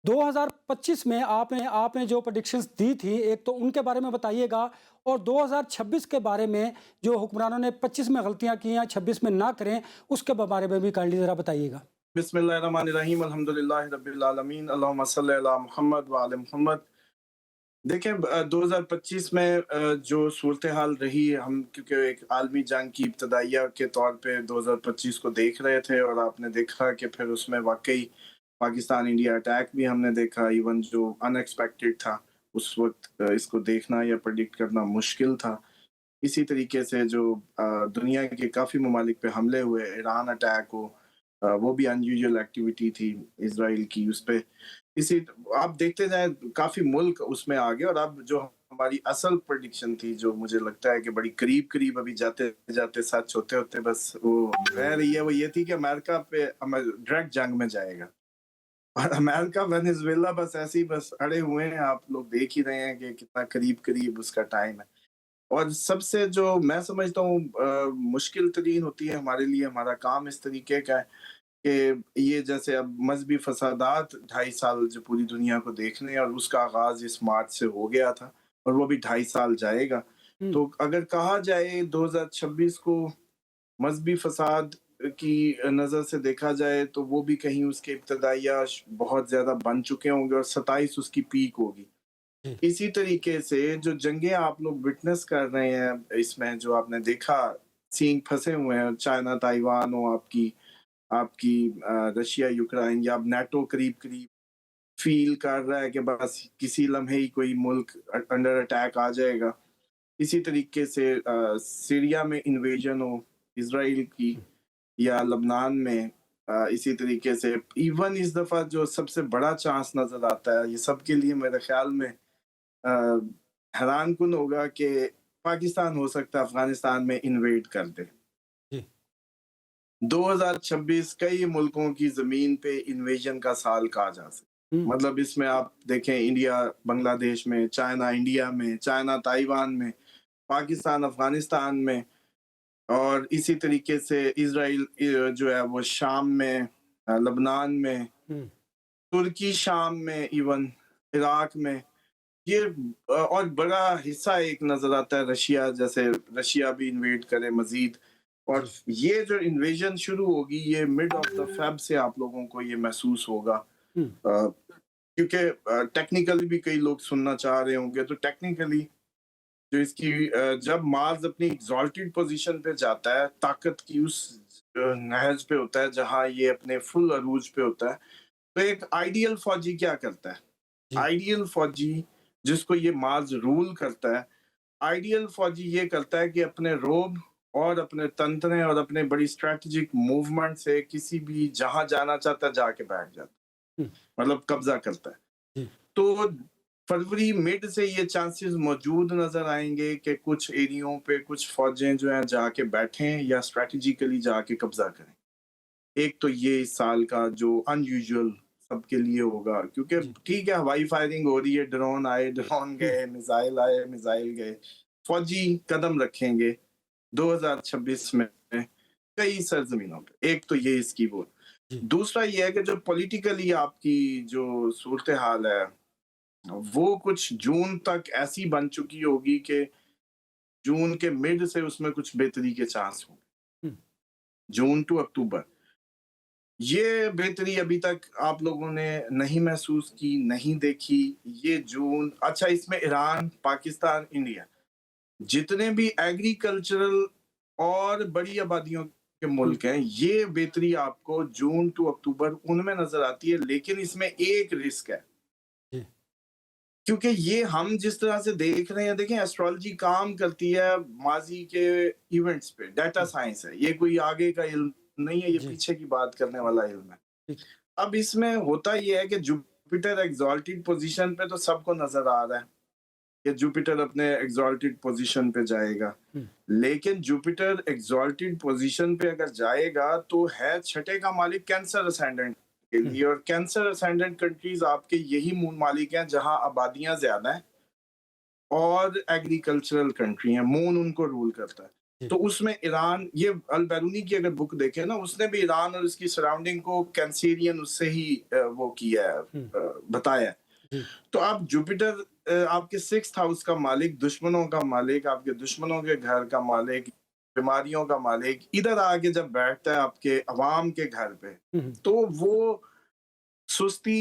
2025 में आपने आपने जो प्रेडिक्शंस दी थी, एक तो उनके बारे में बताइएगा और 2026 के बारे में जो हुक्मरानों ने 25 में गलतियां की हैं, 26 में ना करें, उसके बारे में भी काइंडली ज़रा बताइएगा। बिस्मिल्लाहिर्रहमानिर्रहीम अल्हम्दुलिल्लाहि रब्बिल आलमीन अल्लाहुम्मा सल्लि अला मुहम्मद व आले मुहम्मद। देखिए 2025 में जो सूरत हाल रही, हम क्योंकि एक आलमी जंग की इब्तदाइया के तौर पे 2025 को देख रहे थे और आपने देखा कि फिर उसमें वाकई पाकिस्तान इंडिया अटैक भी हमने देखा, इवन जो अनएक्सपेक्टेड था उस वक्त इसको देखना या प्रेडिक्ट करना मुश्किल था। इसी तरीके से जो दुनिया के काफ़ी ममालिक पे हमले हुए, ईरान अटैक हो, वो भी अनयूजुअल एक्टिविटी थी इसराइल की उस पे। इसी आप देखते जाएँ काफ़ी मुल्क उसमें आ गए और अब जो हमारी असल प्रेडिक्शन थी, जो मुझे लगता है कि बड़ी करीब-करीब अभी जाते-जाते सच होते-होते बस वो रह रही है, वो ये थी कि अमेरिका पे डायरेक्ट जंग में जाएगा। और अमेरिका वेनेज़ुएला बस ऐसे ही बस अड़े हुए हैं, आप लोग देख ही रहे हैं कि कितना करीब-करीब उसका टाइम है। और सबसे जो मैं समझता हूँ मुश्किल तरीन होती है हमारे लिए, हमारा काम इस तरीके का है कि ये जैसे अब मज़हबी फ़सादात 2.5 साल जो पूरी दुनिया को देखने हैं और उसका आगाज़ इस मार्च से हो गया था और वो भी 2.5 साल जाएगा। हुँ, तो अगर कहा जाए 2026 को मज़हबी फ़साद की नज़र से देखा जाए तो वो भी कहीं उसके इब्तदाइया बहुत ज़्यादा बन चुके होंगे और 27 उसकी पीक होगी। जी, इसी तरीके से जो जंगें आप लोग विटनेस कर रहे हैं, इसमें जो आपने देखा सींग फँसे हुए हैं, चाइना ताइवान हो, आपकी आपकी रशिया यूक्रेन या अब नाटो करीब-करीब फ़ील कर रहा है कि बस किसी लम्हे ही कोई मुल्क अंडर अटैक आ जाएगा। इसी तरीके से सीरिया में इन्वेजन हो इज़राइल की हुँ, या लबनान में, इसी तरीके से इवन इस दफ़ा जो सबसे बड़ा चांस नज़र आता है, ये सबके लिए मेरे ख़्याल में अ, हैरानकुन होगा कि पाकिस्तान हो सकता है अफ़गानिस्तान में इन्वेड कर दे। जी, 2026 कई मुल्कों की ज़मीन पे इन्वेजन का साल कहा जा सकता हुँ, है। मतलब इसमें आप देखें इंडिया बांग्लादेश में, चाइना इंडिया में, चाइना ताइवान में, पाकिस्तान अफ़गानिस्तान में और इसी तरीके से इज़राइल जो है वो शाम में, लबनान में, हुँ, तुर्की शाम में, इवन इराक में। ये और बड़ा हिस्सा एक नज़र आता है रशिया, जैसे रशिया भी इन्वेड करे मज़ीद और जी, ये जो इन्वेजन शुरू होगी ये मिड ऑफ द फेब से आप लोगों को ये महसूस होगा। हुँ, क्योंकि टेक्निकली भी कई लोग सुनना चाह रहे होंगे, तो टेक्निकली जो इसकी जब मार्स अपनी एग्ज़ॉल्टेड पोज़ीशन पे जाता है, ताकत की उस नहज पे होता है जहाँ ये अपने फुल अरूज पे होता है, तो एक आइडियल फ़ौजी क्या करता है? जी, आइडियल फौजी जिसको ये मार्स रूल करता है, आइडियल फौजी ये करता है कि अपने रोब और अपने तंत्रे और अपने बड़ी स्ट्रैटेजिक मूवमेंट से किसी भी जहां जाना चाहता है जाके बैठ जाता हुँ, है, मतलब कब्जा करता है। जी, तो फरवरी मिड से ये चांसेस मौजूद नजर आएंगे कि कुछ एरियो पे कुछ फौजें जो हैं जाके बैठें या स्ट्रैटेजिकली जाके कब्जा करें। एक तो ये इस साल का जो अनयूजुअल सबके लिए होगा, क्योंकि जी, ठीक है हवाई फायरिंग हो रही है, ड्रोन आए, ड्रोन हुँ, गए, मिसाइल आए, मिसाइल गए, फौजी कदम रखेंगे 2026 में कई सरजमीनों पे। एक तो ये इसकी वो, जी, दूसरा ये है कि जो पॉलिटिकली आपकी जो सूरत हाल है वो कुछ जून तक ऐसी बन चुकी होगी कि जून के मिड से उसमें कुछ बेहतरी के चांस होंगे। हुँ, जून टू अक्टूबर ये बेहतरी अभी तक आप लोगों ने नहीं महसूस की, नहीं देखी। ये जून अच्छा, इसमें ईरान, पाकिस्तान, इंडिया जितने भी एग्रीकल्चरल और बड़ी आबादियों के हुँ, मुल्क हैं, ये बेहतरी आपको जून टू अक्टूबर उनमें नज़र आती है। लेकिन इसमें एक रिस्क है, जी, क्योंकि ये हम जिस तरह से देख रहे हैं, देखें एस्ट्रोलॉजी काम करती है माज़ी के इवेंट्स पे, डाटा हुँ, साइंस है। ये कोई आगे का इल्म नहीं है, ये जी, पीछे की बात करने वाला इल्म है। ठीक, अब इसमें होता ये है कि जुपिटर एग्ज़ॉल्टेड पोज़ीशन पे तो सबको नज़र आ रहा है कि जुपिटर अपने एग्ज़ॉल्टेड पोज़ीशन पे जाएगा। हुँ, लेकिन जुपिटर एग्ज़ॉल्टेड पोज़ीशन पे अगर जाएगा तो है छठे का मालिक कैंसर असेंडेंट के हुँ, लिए, और कैंसर असेंडेंट कंट्रीज़ आपके यही मून मालिक हैं जहाँ आबादियाँ ज़्यादा हैं और एग्रीकल्चरल कंट्री हैं, मून उनको रूल करता है। जी। तो उसमें ईरान, ये अल बैरूनी की अगर बुक देखें ना, उसने भी ईरान और उसकी सराउंडिंग को कैंसेरियन उससे ही वो किया है, हुँ, बताया है। जी, तो आप जुपिटर आपके 6th हाउस का मालिक, दुश्मनों का मालिक, आपके दुश्मनों के घर का मालिक, बीमारियों का मालिक, इधर आके जब बैठता है आपके अवाम के घर पे, हुँ, हुँ, तो वो सुस्ती,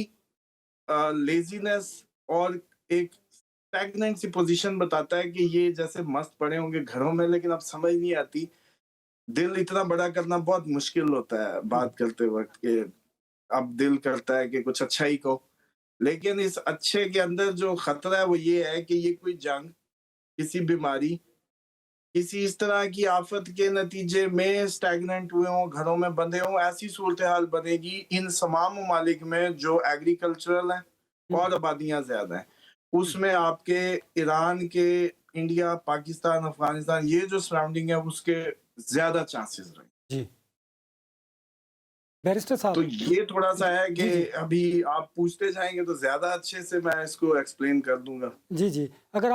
लेज़ीनेस और एक स्टैग्नेंट सी पोज़ीशन बताता है कि ये जैसे मस्त पड़े होंगे घरों में, लेकिन अब समझ नहीं आती। दिल इतना बड़ा करना बहुत मुश्किल होता है हुँ, बात करते वक़्त, कि अब दिल करता है कि कुछ अच्छा ही कहो। लेकिन इस अच्छे के अंदर जो खतरा है वो ये है कि ये कोई जंग, किसी बीमारी, किसी इस तरह की आफत के नतीजे में स्टैग्नेंट हुए हों, घरों में बंधे हों, ऐसी सूरत-ए-हाल बनेगी इन तमाम ममालिक में जो एग्रीकल्चरल हैं हुँ, और आबादियाँ ज़्यादा हैं। हुँ, उसमें आपके ईरान के, इंडिया, पाकिस्तान, अफ़गानिस्तान, ये जो सराउंडिंग है उसके ज़्यादा चांसेस रहें। जी। बैरिस्टर तो साहब ये थोड़ा-सा है कि जी, जी, अभी आप पूछते जाएँगे तो ज़्यादा अच्छे से मैं इसको एक्सप्लेन कर दूँगा। जी, जी। अगर